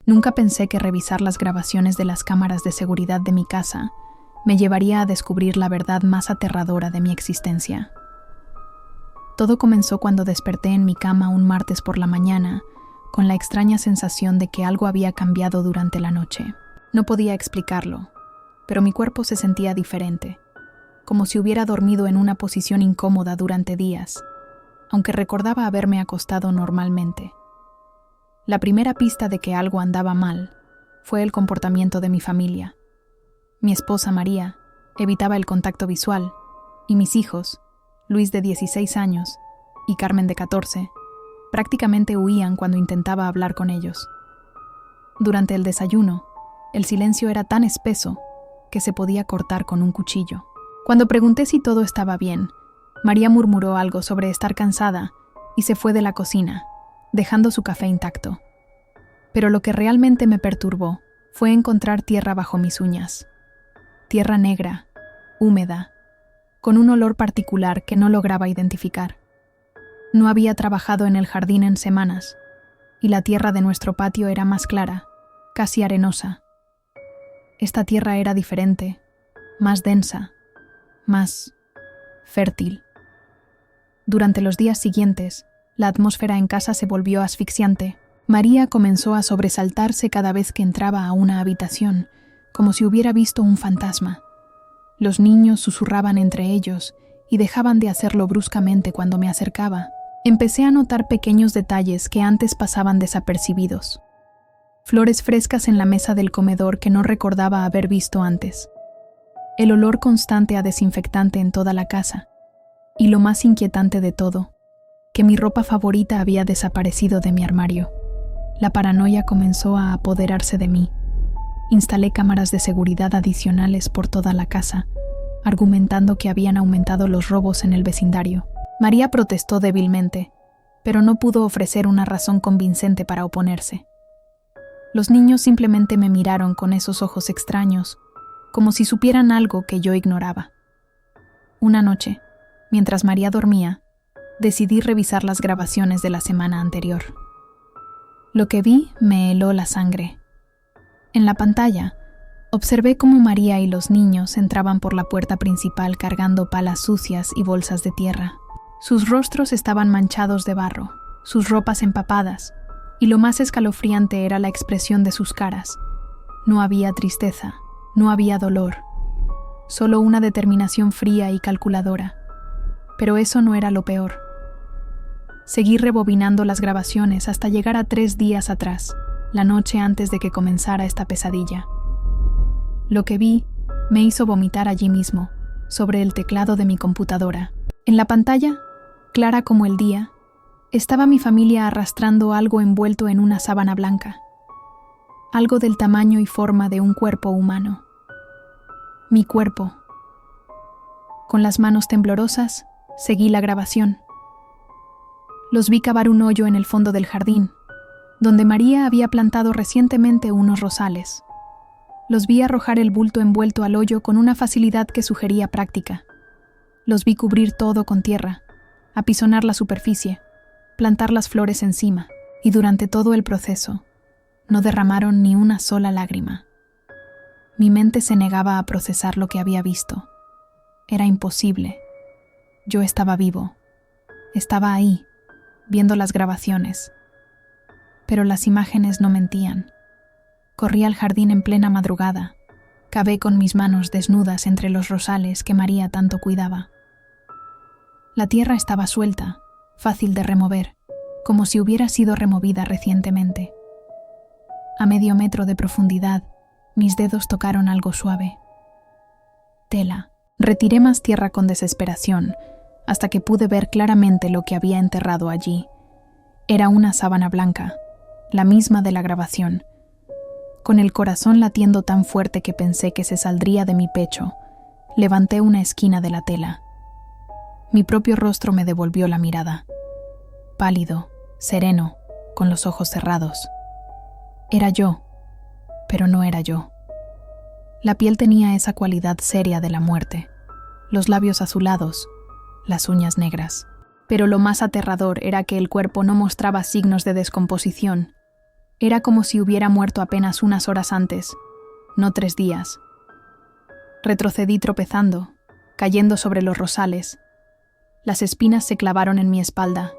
Nunca pensé que revisar las grabaciones de las cámaras de seguridad de mi casa me llevaría a descubrir la verdad más aterradora de mi existencia. Todo comenzó cuando desperté en mi cama un martes por la mañana, con la extraña sensación de que algo había cambiado durante la noche. No podía explicarlo, pero mi cuerpo se sentía diferente, como si hubiera dormido en una posición incómoda durante días, aunque recordaba haberme acostado normalmente. La primera pista de que algo andaba mal fue el comportamiento de mi familia. Mi esposa María evitaba el contacto visual y mis hijos, Luis de 16 años y Carmen de 14, prácticamente huían cuando intentaba hablar con ellos. Durante el desayuno, el silencio era tan espeso que se podía cortar con un cuchillo. Cuando pregunté si todo estaba bien, María murmuró algo sobre estar cansada y se fue de la cocina, dejando su café intacto. Pero lo que realmente me perturbó fue encontrar tierra bajo mis uñas. Tierra negra, húmeda, con un olor particular que no lograba identificar. No había trabajado en el jardín en semanas, y la tierra de nuestro patio era más clara, casi arenosa. Esta tierra era diferente, más densa, más fértil. Durante los días siguientes, la atmósfera en casa se volvió asfixiante. María comenzó a sobresaltarse cada vez que entraba a una habitación, como si hubiera visto un fantasma. Los niños susurraban entre ellos y dejaban de hacerlo bruscamente cuando me acercaba. Empecé a notar pequeños detalles que antes pasaban desapercibidos. Flores frescas en la mesa del comedor que no recordaba haber visto antes. El olor constante a desinfectante en toda la casa. Y lo más inquietante de todo, que mi ropa favorita había desaparecido de mi armario. La paranoia comenzó a apoderarse de mí. Instalé cámaras de seguridad adicionales por toda la casa, argumentando que habían aumentado los robos en el vecindario. María protestó débilmente, pero no pudo ofrecer una razón convincente para oponerse. Los niños simplemente me miraron con esos ojos extraños, como si supieran algo que yo ignoraba. Una noche, mientras María dormía, decidí revisar las grabaciones de la semana anterior. Lo que vi me heló la sangre. En la pantalla, observé cómo María y los niños entraban por la puerta principal cargando palas sucias y bolsas de tierra. Sus rostros estaban manchados de barro, sus ropas empapadas, y lo más escalofriante era la expresión de sus caras. No había tristeza, no había dolor, solo una determinación fría y calculadora. Pero eso no era lo peor. Seguí rebobinando las grabaciones hasta llegar a 3 días atrás, la noche antes de que comenzara esta pesadilla. Lo que vi me hizo vomitar allí mismo, sobre el teclado de mi computadora. En la pantalla, clara como el día, estaba mi familia arrastrando algo envuelto en una sábana blanca. Algo del tamaño y forma de un cuerpo humano. Mi cuerpo. Con las manos temblorosas, seguí la grabación. Los vi cavar un hoyo en el fondo del jardín, donde María había plantado recientemente unos rosales. Los vi arrojar el bulto envuelto al hoyo con una facilidad que sugería práctica. Los vi cubrir todo con tierra, apisonar la superficie, plantar las flores encima, y durante todo el proceso, no derramaron ni una sola lágrima. Mi mente se negaba a procesar lo que había visto. Era imposible. Yo estaba vivo. Estaba ahí, viendo las grabaciones. Pero las imágenes no mentían. Corrí al jardín en plena madrugada. Cavé con mis manos desnudas entre los rosales que María tanto cuidaba. La tierra estaba suelta, fácil de remover, como si hubiera sido removida recientemente. A medio metro de profundidad, mis dedos tocaron algo suave. Tela. Retiré más tierra con desesperación, hasta que pude ver claramente lo que había enterrado allí. Era una sábana blanca, la misma de la grabación. Con el corazón latiendo tan fuerte que pensé que se saldría de mi pecho, levanté una esquina de la tela. Mi propio rostro me devolvió la mirada. Pálido, sereno, con los ojos cerrados. Era yo, pero no era yo. La piel tenía esa cualidad seria de la muerte, los labios azulados, las uñas negras. Pero lo más aterrador era que el cuerpo no mostraba signos de descomposición. Era como si hubiera muerto apenas unas horas antes, no 3 días. Retrocedí tropezando, cayendo sobre los rosales. Las espinas se clavaron en mi espalda,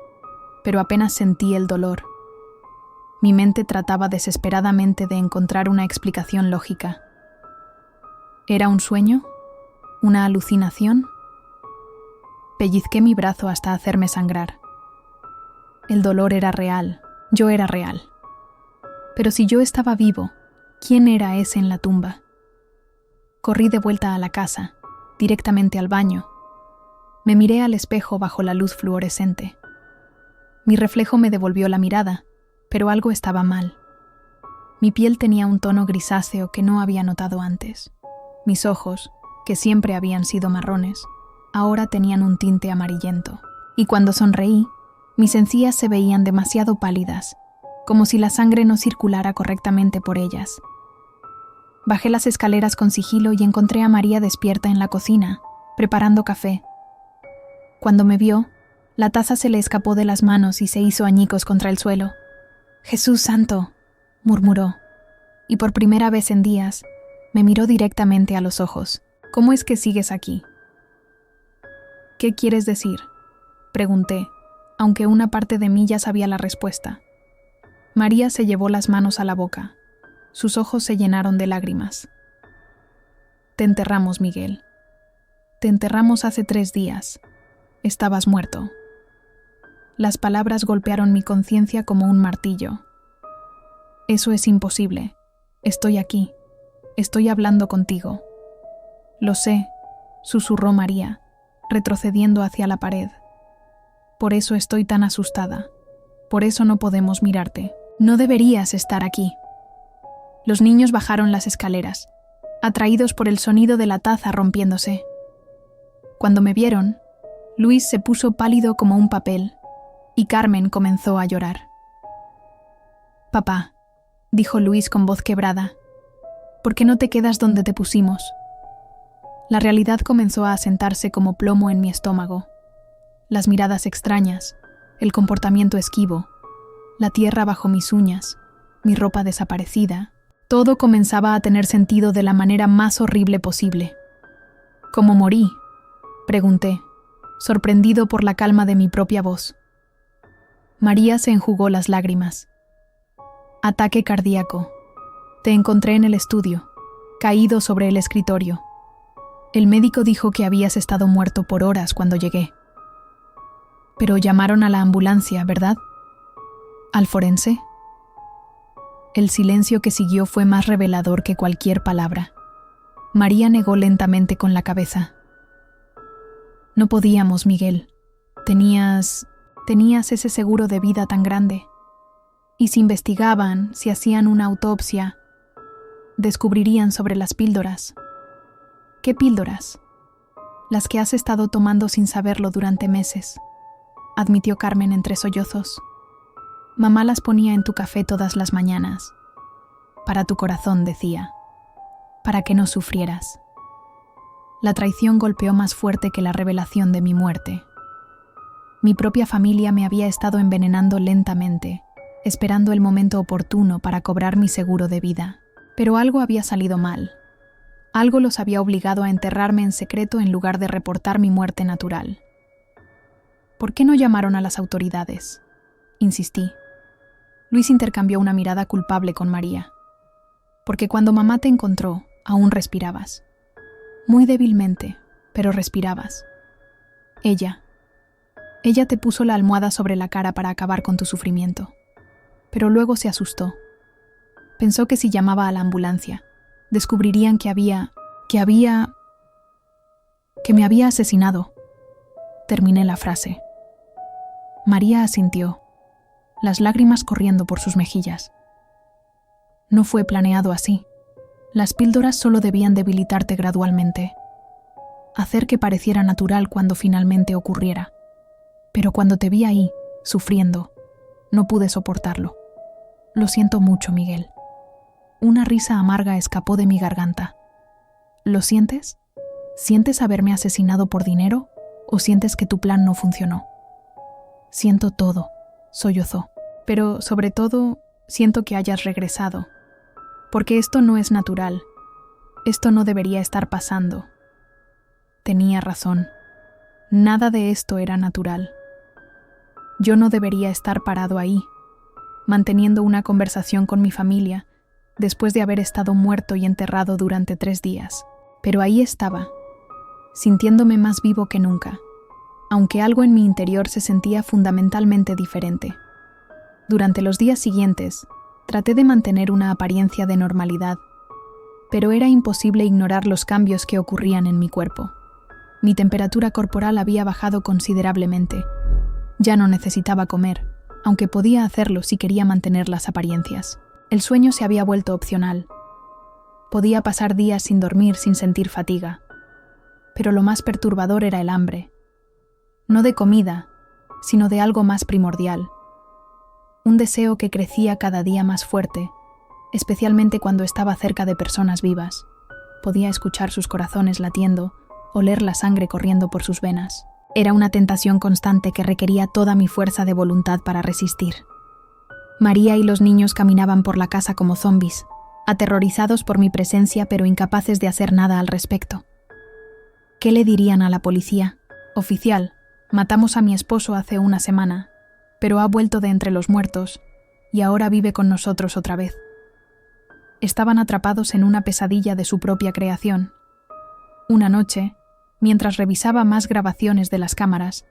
pero apenas sentí el dolor. Mi mente trataba desesperadamente de encontrar una explicación lógica. ¿Era un sueño? ¿Una alucinación? Pellizqué mi brazo hasta hacerme sangrar. El dolor era real, yo era real. Pero si yo estaba vivo, ¿quién era ese en la tumba? Corrí de vuelta a la casa, directamente al baño. Me miré al espejo bajo la luz fluorescente. Mi reflejo me devolvió la mirada, pero algo estaba mal. Mi piel tenía un tono grisáceo que no había notado antes. Mis ojos, que siempre habían sido marrones, ahora tenían un tinte amarillento. Y cuando sonreí, mis encías se veían demasiado pálidas, como si la sangre no circulara correctamente por ellas. Bajé las escaleras con sigilo y encontré a María despierta en la cocina, preparando café. Cuando me vio, la taza se le escapó de las manos y se hizo añicos contra el suelo. «Jesús santo», murmuró, y por primera vez en días, me miró directamente a los ojos. «¿Cómo es que sigues aquí?» «¿Qué quieres decir?», pregunté, aunque una parte de mí ya sabía la respuesta. María se llevó las manos a la boca. Sus ojos se llenaron de lágrimas. «Te enterramos, Miguel. Te enterramos hace 3 días. Estabas muerto». Las palabras golpearon mi conciencia como un martillo. «Eso es imposible. Estoy aquí. Estoy hablando contigo». «Lo sé», susurró María, retrocediendo hacia la pared. «Por eso estoy tan asustada. Por eso no podemos mirarte. No deberías estar aquí». Los niños bajaron las escaleras, atraídos por el sonido de la taza rompiéndose. Cuando me vieron, Luis se puso pálido como un papel y Carmen comenzó a llorar. «Papá», dijo Luis con voz quebrada, «¿por qué no te quedas donde te pusimos?» La realidad comenzó a asentarse como plomo en mi estómago. Las miradas extrañas, el comportamiento esquivo, la tierra bajo mis uñas, mi ropa desaparecida, todo comenzaba a tener sentido de la manera más horrible posible. «¿Cómo morí?», pregunté, sorprendido por la calma de mi propia voz. María se enjugó las lágrimas. «Ataque cardíaco. Te encontré en el estudio, caído sobre el escritorio. El médico dijo que habías estado muerto por horas cuando llegué». «Pero llamaron a la ambulancia, ¿verdad? ¿Al forense?» El silencio que siguió fue más revelador que cualquier palabra. María negó lentamente con la cabeza. «No podíamos, Miguel. Tenías ese seguro de vida tan grande. Y si investigaban, si hacían una autopsia, descubrirían sobre las píldoras». «¿Qué píldoras?» «Las que has estado tomando sin saberlo durante meses», admitió Carmen entre sollozos. «Mamá las ponía en tu café todas las mañanas. Para tu corazón», decía, «para que no sufrieras». La traición golpeó más fuerte que la revelación de mi muerte. Mi propia familia me había estado envenenando lentamente, esperando el momento oportuno para cobrar mi seguro de vida. Pero algo había salido mal. Algo los había obligado a enterrarme en secreto en lugar de reportar mi muerte natural. «¿Por qué no llamaron a las autoridades?», insistí. Luis intercambió una mirada culpable con María. «Porque cuando mamá te encontró, aún respirabas. Muy débilmente, pero respirabas. Ella te puso la almohada sobre la cara para acabar con tu sufrimiento. Pero luego se asustó. Pensó que si llamaba a la ambulancia, descubrirían que me había asesinado». Terminé la frase. María asintió, las lágrimas corriendo por sus mejillas. «No fue planeado así. Las píldoras solo debían debilitarte gradualmente, hacer que pareciera natural cuando finalmente ocurriera. Pero cuando te vi ahí, sufriendo, no pude soportarlo. Lo siento mucho, Miguel». Una risa amarga escapó de mi garganta. «¿Lo sientes? ¿Sientes haberme asesinado por dinero o sientes que tu plan no funcionó?» «Siento todo», sollozó. «Pero, sobre todo, siento que hayas regresado, porque esto no es natural. Esto no debería estar pasando. Tenía razón. Nada de esto era natural. Yo no debería estar parado ahí, manteniendo una conversación con mi familia, después de haber estado muerto y enterrado durante 3 días. Pero ahí estaba, sintiéndome más vivo que nunca, aunque algo en mi interior se sentía fundamentalmente diferente. Durante los días siguientes, traté de mantener una apariencia de normalidad, pero era imposible ignorar los cambios que ocurrían en mi cuerpo. Mi temperatura corporal había bajado considerablemente. Ya no necesitaba comer, aunque podía hacerlo si quería mantener las apariencias. El sueño se había vuelto opcional. Podía pasar días sin dormir sin sentir fatiga. Pero lo más perturbador era el hambre. No de comida, sino de algo más primordial. Un deseo que crecía cada día más fuerte, especialmente cuando estaba cerca de personas vivas. Podía escuchar sus corazones latiendo, oler la sangre corriendo por sus venas. Era una tentación constante que requería toda mi fuerza de voluntad para resistir. María y los niños caminaban por la casa como zombis, aterrorizados por mi presencia pero incapaces de hacer nada al respecto. ¿Qué le dirían a la policía? Oficial, matamos a mi esposo hace una semana, pero ha vuelto de entre los muertos y ahora vive con nosotros otra vez. Estaban atrapados en una pesadilla de su propia creación. Una noche, mientras revisaba más grabaciones de las cámaras,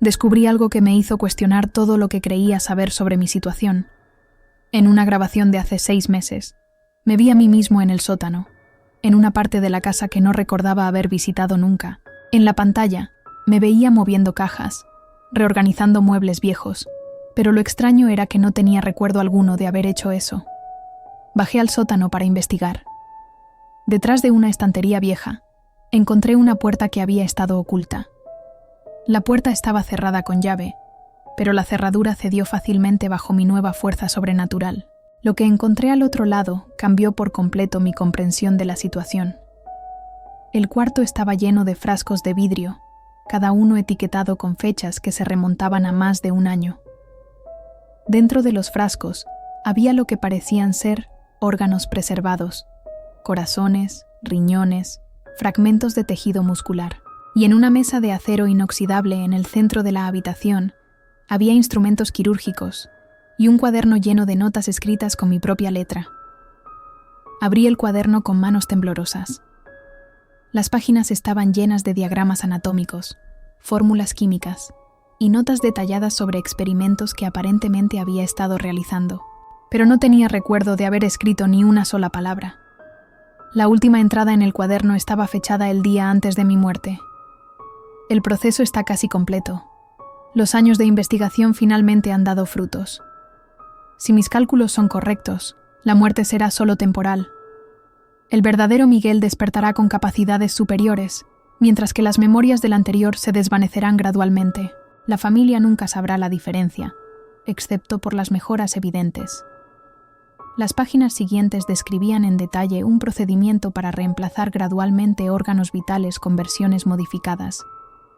descubrí algo que me hizo cuestionar todo lo que creía saber sobre mi situación. En una grabación de hace 6 meses, me vi a mí mismo en el sótano, en una parte de la casa que no recordaba haber visitado nunca. En la pantalla, me veía moviendo cajas, reorganizando muebles viejos, pero lo extraño era que no tenía recuerdo alguno de haber hecho eso. Bajé al sótano para investigar. Detrás de una estantería vieja, encontré una puerta que había estado oculta. La puerta estaba cerrada con llave, pero la cerradura cedió fácilmente bajo mi nueva fuerza sobrenatural. Lo que encontré al otro lado cambió por completo mi comprensión de la situación. El cuarto estaba lleno de frascos de vidrio, cada uno etiquetado con fechas que se remontaban a más de 1 año. Dentro de los frascos había lo que parecían ser órganos preservados, corazones, riñones, fragmentos de tejido muscular. Y en una mesa de acero inoxidable en el centro de la habitación había instrumentos quirúrgicos y un cuaderno lleno de notas escritas con mi propia letra. Abrí el cuaderno con manos temblorosas. Las páginas estaban llenas de diagramas anatómicos, fórmulas químicas y notas detalladas sobre experimentos que aparentemente había estado realizando, pero no tenía recuerdo de haber escrito ni una sola palabra. La última entrada en el cuaderno estaba fechada el día antes de mi muerte. El proceso está casi completo. Los años de investigación finalmente han dado frutos. Si mis cálculos son correctos, la muerte será solo temporal. El verdadero Miguel despertará con capacidades superiores, mientras que las memorias del anterior se desvanecerán gradualmente. La familia nunca sabrá la diferencia, excepto por las mejoras evidentes. Las páginas siguientes describían en detalle un procedimiento para reemplazar gradualmente órganos vitales con versiones modificadas,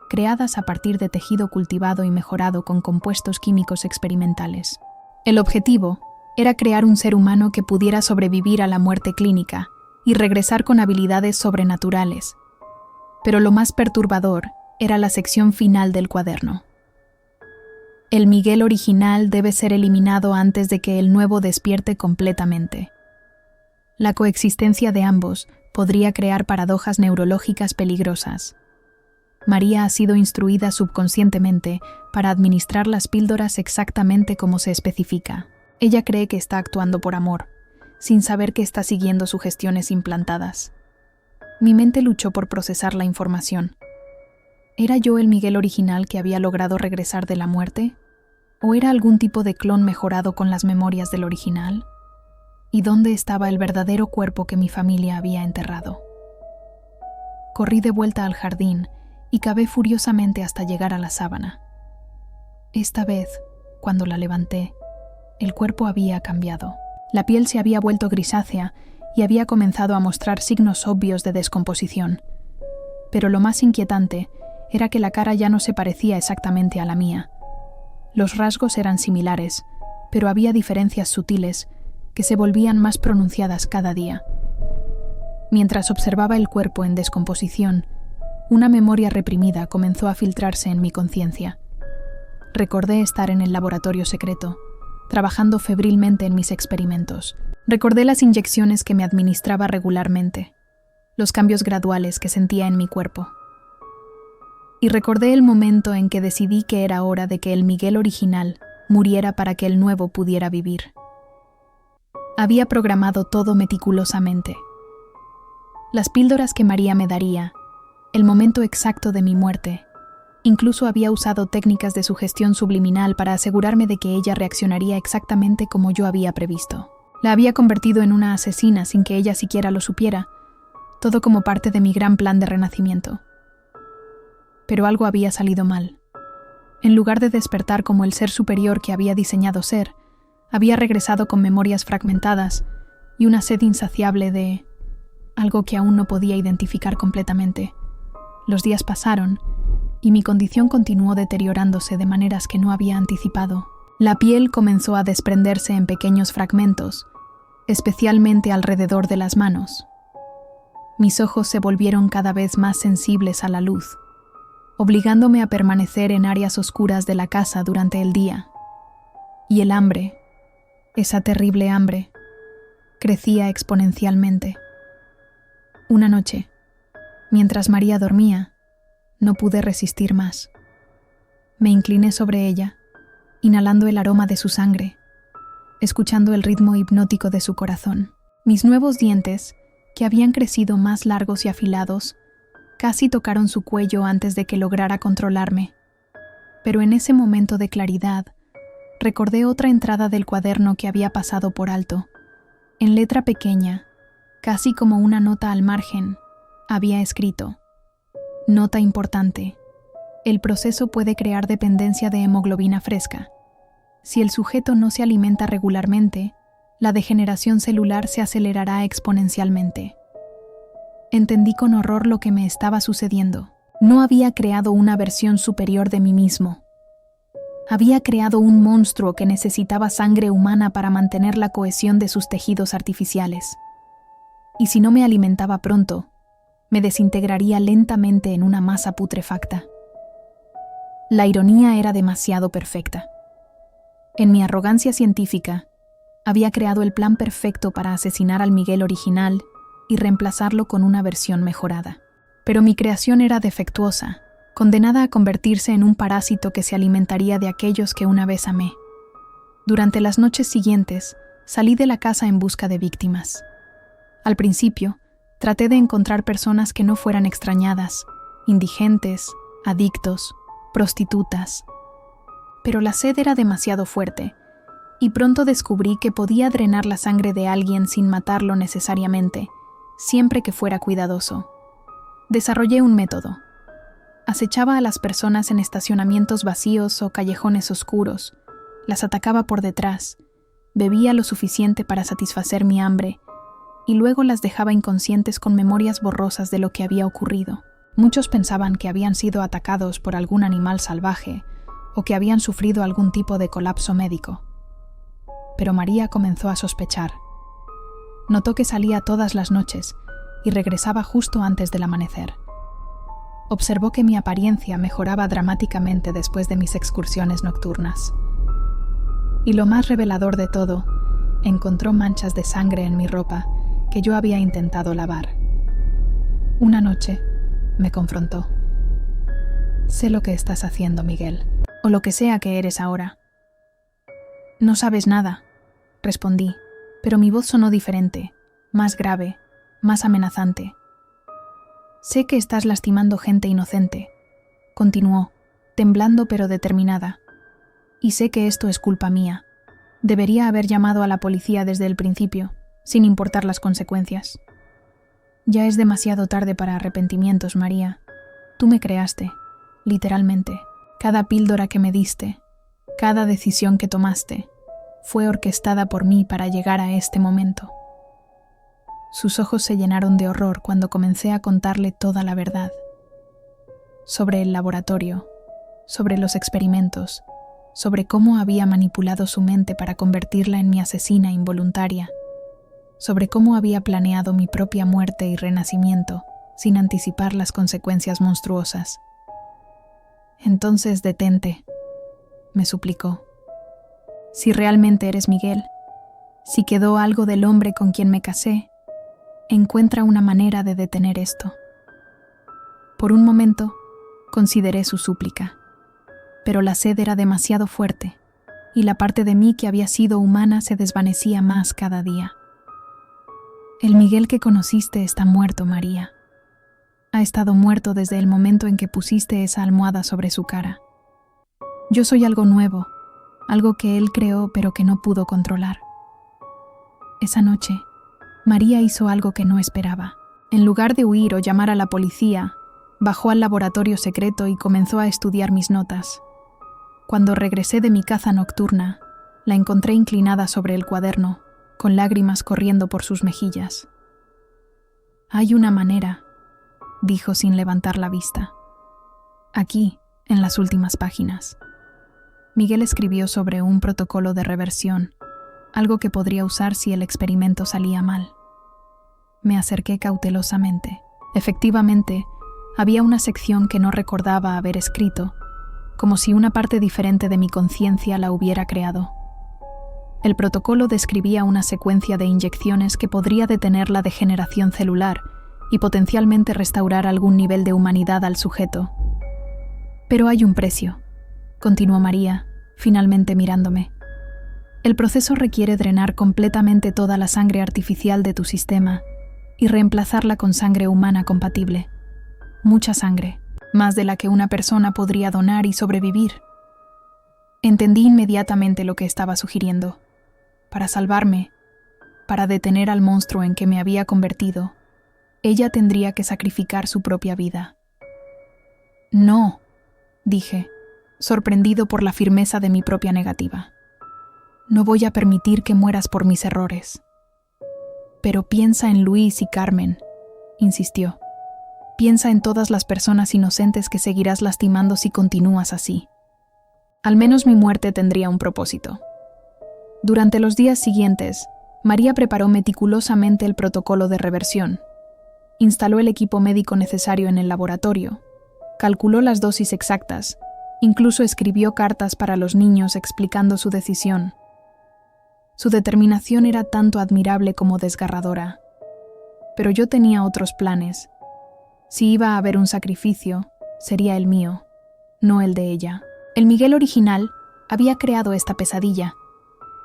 creadas a partir de tejido cultivado y mejorado con compuestos químicos experimentales. El objetivo era crear un ser humano que pudiera sobrevivir a la muerte clínica y regresar con habilidades sobrenaturales. Pero lo más perturbador era la sección final del cuaderno. El Miguel original debe ser eliminado antes de que el nuevo despierte completamente. La coexistencia de ambos podría crear paradojas neurológicas peligrosas. María ha sido instruida subconscientemente para administrar las píldoras exactamente como se especifica. Ella cree que está actuando por amor, sin saber que está siguiendo sugestiones implantadas. Mi mente luchó por procesar la información. ¿Era yo el Miguel original que había logrado regresar de la muerte? ¿O era algún tipo de clon mejorado con las memorias del original? ¿Y dónde estaba el verdadero cuerpo que mi familia había enterrado? Corrí de vuelta al jardín y cavé furiosamente hasta llegar a la sábana. Esta vez, cuando la levanté, el cuerpo había cambiado. La piel se había vuelto grisácea y había comenzado a mostrar signos obvios de descomposición. Pero lo más inquietante era que la cara ya no se parecía exactamente a la mía. Los rasgos eran similares, pero había diferencias sutiles que se volvían más pronunciadas cada día. Mientras observaba el cuerpo en descomposición, una memoria reprimida comenzó a filtrarse en mi conciencia. Recordé estar en el laboratorio secreto, trabajando febrilmente en mis experimentos. Recordé las inyecciones que me administraba regularmente, los cambios graduales que sentía en mi cuerpo. Y recordé el momento en que decidí que era hora de que el Miguel original muriera para que el nuevo pudiera vivir. Había programado todo meticulosamente. Las píldoras que María me daría, el momento exacto de mi muerte. Incluso había usado técnicas de sugestión subliminal para asegurarme de que ella reaccionaría exactamente como yo había previsto. La había convertido en una asesina sin que ella siquiera lo supiera, todo como parte de mi gran plan de renacimiento. Pero algo había salido mal. En lugar de despertar como el ser superior que había diseñado ser, había regresado con memorias fragmentadas y una sed insaciable de algo que aún no podía identificar completamente. Los días pasaron y mi condición continuó deteriorándose de maneras que no había anticipado. La piel comenzó a desprenderse en pequeños fragmentos, especialmente alrededor de las manos. Mis ojos se volvieron cada vez más sensibles a la luz, obligándome a permanecer en áreas oscuras de la casa durante el día. Y el hambre, esa terrible hambre, crecía exponencialmente. Una noche, mientras María dormía, no pude resistir más. Me incliné sobre ella, inhalando el aroma de su sangre, escuchando el ritmo hipnótico de su corazón. Mis nuevos dientes, que habían crecido más largos y afilados, casi tocaron su cuello antes de que lograra controlarme. Pero en ese momento de claridad, recordé otra entrada del cuaderno que había pasado por alto. En letra pequeña, casi como una nota al margen, había escrito: nota importante. El proceso puede crear dependencia de hemoglobina fresca. Si el sujeto no se alimenta regularmente, la degeneración celular se acelerará exponencialmente. Entendí con horror lo que me estaba sucediendo. No había creado una versión superior de mí mismo. Había creado un monstruo que necesitaba sangre humana para mantener la cohesión de sus tejidos artificiales. Y si no me alimentaba pronto, me desintegraría lentamente en una masa putrefacta. La ironía era demasiado perfecta. En mi arrogancia científica, había creado el plan perfecto para asesinar al Miguel original y reemplazarlo con una versión mejorada. Pero mi creación era defectuosa, condenada a convertirse en un parásito que se alimentaría de aquellos que una vez amé. Durante las noches siguientes, salí de la casa en busca de víctimas. Al principio, traté de encontrar personas que no fueran extrañadas, indigentes, adictos, prostitutas. Pero la sed era demasiado fuerte, y pronto descubrí que podía drenar la sangre de alguien sin matarlo necesariamente, siempre que fuera cuidadoso. Desarrollé un método. Acechaba a las personas en estacionamientos vacíos o callejones oscuros, las atacaba por detrás, bebía lo suficiente para satisfacer mi hambre, y luego las dejaba inconscientes con memorias borrosas de lo que había ocurrido. Muchos pensaban que habían sido atacados por algún animal salvaje o que habían sufrido algún tipo de colapso médico. Pero María comenzó a sospechar. Notó que salía todas las noches y regresaba justo antes del amanecer. Observó que mi apariencia mejoraba dramáticamente después de mis excursiones nocturnas. Y lo más revelador de todo, encontró manchas de sangre en mi ropa que yo había intentado lavar. Una noche, me confrontó. Sé lo que estás haciendo, Miguel, o lo que sea que eres ahora. No sabes nada, respondí, pero mi voz sonó diferente, más grave, más amenazante. Sé que estás lastimando gente inocente, continuó, temblando pero determinada. Y sé que esto es culpa mía. Debería haber llamado a la policía desde el principio, sin importar las consecuencias. Ya es demasiado tarde para arrepentimientos, María. Tú me creaste, literalmente. Cada píldora que me diste, cada decisión que tomaste, fue orquestada por mí para llegar a este momento. Sus ojos se llenaron de horror cuando comencé a contarle toda la verdad. Sobre el laboratorio, sobre los experimentos, sobre cómo había manipulado su mente para convertirla en mi asesina involuntaria, sobre cómo había planeado mi propia muerte y renacimiento sin anticipar las consecuencias monstruosas. «Entonces detente», me suplicó. «Si realmente eres Miguel, si quedó algo del hombre con quien me casé, encuentra una manera de detener esto». Por un momento, consideré su súplica, pero la sed era demasiado fuerte, y la parte de mí que había sido humana se desvanecía más cada día. «El Miguel que conociste está muerto, María. Ha estado muerto desde el momento en que pusiste esa almohada sobre su cara. Yo soy algo nuevo, algo que él creó pero que no pudo controlar». Esa noche, María hizo algo que no esperaba. En lugar de huir o llamar a la policía, bajó al laboratorio secreto y comenzó a estudiar mis notas. Cuando regresé de mi caza nocturna, la encontré inclinada sobre el cuaderno, con lágrimas corriendo por sus mejillas. «Hay una manera», dijo sin levantar la vista. «Aquí, en las últimas páginas». Miguel escribió sobre un protocolo de reversión, algo que podría usar si el experimento salía mal. Me acerqué cautelosamente. Efectivamente, había una sección que no recordaba haber escrito, como si una parte diferente de mi conciencia la hubiera creado. El protocolo describía una secuencia de inyecciones que podría detener la degeneración celular y potencialmente restaurar algún nivel de humanidad al sujeto. «Pero hay un precio», continuó María, finalmente mirándome. «El proceso requiere drenar completamente toda la sangre artificial de tu sistema y reemplazarla con sangre humana compatible. Mucha sangre, más de la que una persona podría donar y sobrevivir». Entendí inmediatamente lo que estaba sugiriendo. Para salvarme, para detener al monstruo en que me había convertido, ella tendría que sacrificar su propia vida. «No», dije, sorprendido por la firmeza de mi propia negativa. «No voy a permitir que mueras por mis errores». «Pero piensa en Luis y Carmen», insistió. «Piensa en todas las personas inocentes que seguirás lastimando si continúas así. Al menos mi muerte tendría un propósito». Durante los días siguientes, María preparó meticulosamente el protocolo de reversión. Instaló el equipo médico necesario en el laboratorio, calculó las dosis exactas, incluso escribió cartas para los niños explicando su decisión. Su determinación era tanto admirable como desgarradora. Pero yo tenía otros planes. Si iba a haber un sacrificio, sería el mío, no el de ella. El Miguel original había creado esta pesadilla.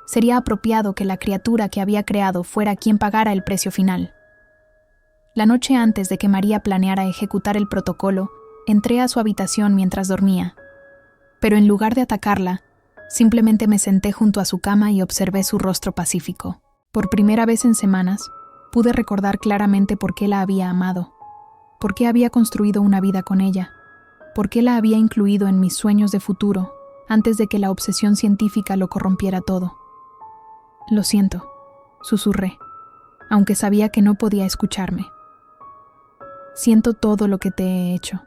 Sería apropiado que la criatura que había creado fuera quien pagara el precio final. La noche antes de que María planeara ejecutar el protocolo, entré a su habitación mientras dormía. Pero en lugar de atacarla, simplemente me senté junto a su cama y observé su rostro pacífico. Por primera vez en semanas, pude recordar claramente por qué la había amado, por qué había construido una vida con ella, por qué la había incluido en mis sueños de futuro antes de que la obsesión científica lo corrompiera todo. «Lo siento», susurré, aunque sabía que no podía escucharme. «Siento todo lo que te he hecho.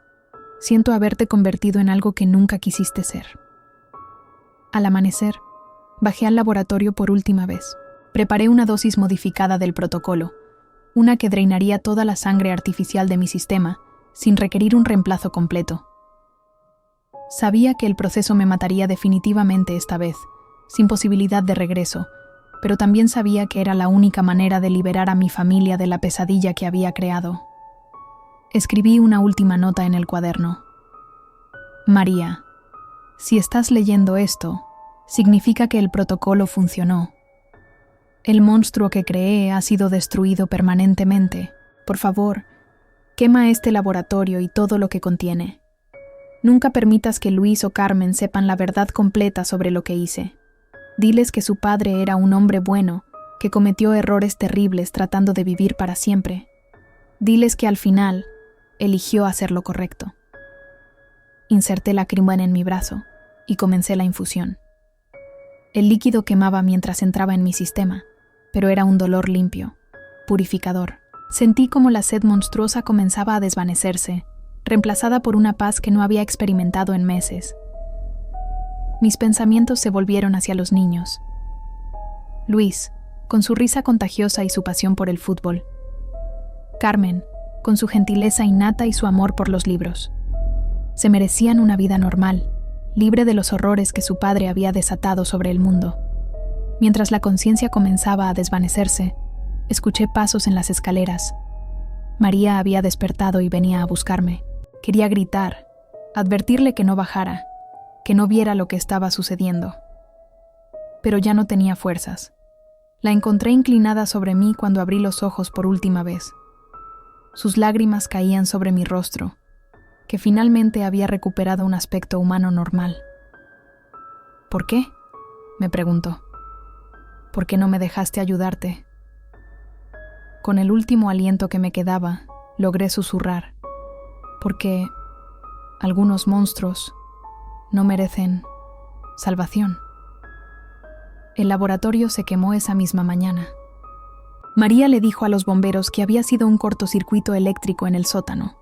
Siento haberte convertido en algo que nunca quisiste ser». Al amanecer, bajé al laboratorio por última vez. Preparé una dosis modificada del protocolo, una que drenaría toda la sangre artificial de mi sistema, sin requerir un reemplazo completo. Sabía que el proceso me mataría definitivamente esta vez, sin posibilidad de regreso, pero también sabía que era la única manera de liberar a mi familia de la pesadilla que había creado. Escribí una última nota en el cuaderno. «María, si estás leyendo esto, significa que el protocolo funcionó. El monstruo que creé ha sido destruido permanentemente. Por favor, quema este laboratorio y todo lo que contiene. Nunca permitas que Luis o Carmen sepan la verdad completa sobre lo que hice. Diles que su padre era un hombre bueno, que cometió errores terribles tratando de vivir para siempre. Diles que al final eligió hacer lo correcto». Inserté la crimona en mi brazo y comencé la infusión. El líquido quemaba mientras entraba en mi sistema, pero era un dolor limpio, purificador. Sentí como la sed monstruosa comenzaba a desvanecerse, reemplazada por una paz que no había experimentado en meses. Mis pensamientos se volvieron hacia los niños. Luis, con su risa contagiosa y su pasión por el fútbol. Carmen, con su gentileza innata y su amor por los libros. Se merecían una vida normal, libre de los horrores que su padre había desatado sobre el mundo. Mientras la conciencia comenzaba a desvanecerse, escuché pasos en las escaleras. María había despertado y venía a buscarme. Quería gritar, advertirle que no bajara, que no viera lo que estaba sucediendo. Pero ya no tenía fuerzas. La encontré inclinada sobre mí cuando abrí los ojos por última vez. Sus lágrimas caían sobre mi rostro, que finalmente había recuperado un aspecto humano normal. ¿Por qué?, me preguntó. ¿Por qué no me dejaste ayudarte? Con el último aliento que me quedaba, logré susurrar. Porque algunos monstruos no merecen salvación. El laboratorio se quemó esa misma mañana. María le dijo a los bomberos que había sido un cortocircuito eléctrico en el sótano.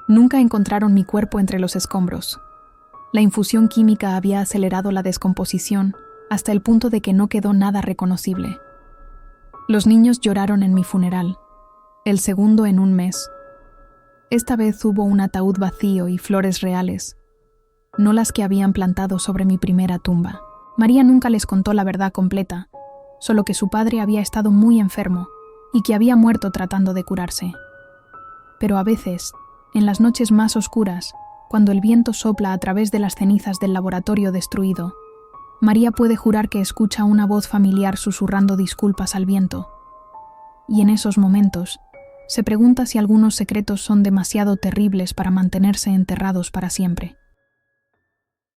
Nunca encontraron mi cuerpo entre los escombros. La infusión química había acelerado la descomposición hasta el punto de que no quedó nada reconocible. Los niños lloraron en mi funeral, el segundo en un mes. Esta vez hubo un ataúd vacío y flores reales, no las que habían plantado sobre mi primera tumba. María nunca les contó la verdad completa, solo que su padre había estado muy enfermo y que había muerto tratando de curarse. Pero a veces, en las noches más oscuras, cuando el viento sopla a través de las cenizas del laboratorio destruido, María puede jurar que escucha una voz familiar susurrando disculpas al viento. Y en esos momentos, se pregunta si algunos secretos son demasiado terribles para mantenerse enterrados para siempre.